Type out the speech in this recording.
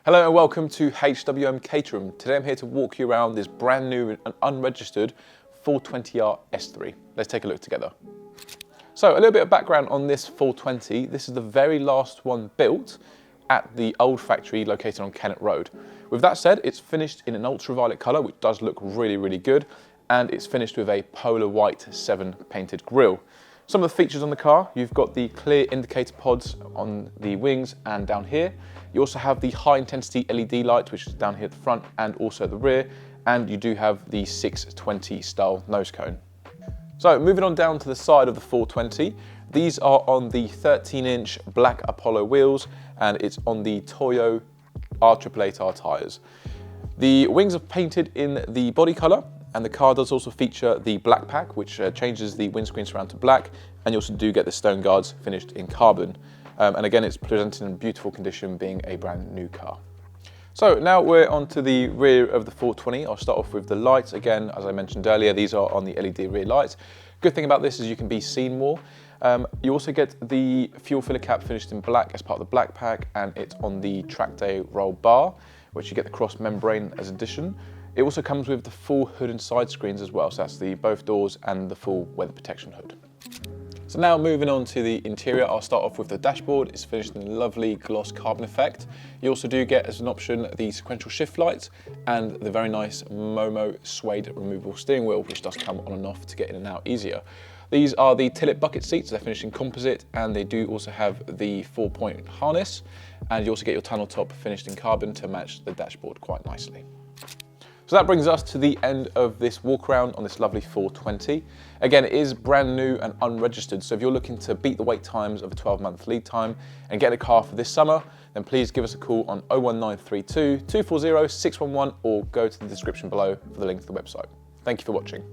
Hello and welcome to HWM Caterham. Today I'm here to walk you around this brand new and unregistered 420R S3. Let's take a look together. So a little bit of background on this 420. This is the very last one built at the old factory located on Kennet Road. With that said, it's finished in an ultraviolet colour, which does look really good, and it's finished with a polar white 7 painted grille. Some of the features on the car, you've got the clear indicator pods on the wings and down here. You also have the high intensity LED light, which is down here at the front and also at the rear, and you do have the 620 style nose cone. So moving on down to the side of the 420, these are on the 13-inch black Apollo wheels, and it's on the Toyo R888R tyres. The wings are painted in the body colour, and the car does also feature the black pack, which changes the windscreen surround to black, and you also do get the stone guards finished in carbon. And again, it's presented in beautiful condition, being a brand new car. So now we're onto the rear of the 420. I'll start off with the lights. Again, as I mentioned earlier, these are on the LED rear lights. Good thing about this is you can be seen more. You also get the fuel filler cap finished in black as part of the black pack, and it's on the track day roll bar, which you get the cross membrane as addition. It also comes with the full hood and side screens as well, so that's both doors and the full weather protection hood. So now moving on to the interior, I'll start off with the dashboard. It's finished in a lovely gloss carbon effect. You also do get as an option the sequential shift lights and the very nice Momo suede removable steering wheel, which does come on and off to get in and out easier. These are the Tillet bucket seats. They're finished in composite, and they do also have the 4-point harness, and you also get your tunnel top finished in carbon to match the dashboard quite nicely. So that brings us to the end of this walk around on this lovely 420. Again, it is brand new and unregistered, so if you're looking to beat the wait times of a 12-month lead time and get a car for this summer, then please give us a call on 01932 240 611 or go to the description below for the link to the website. Thank you for watching.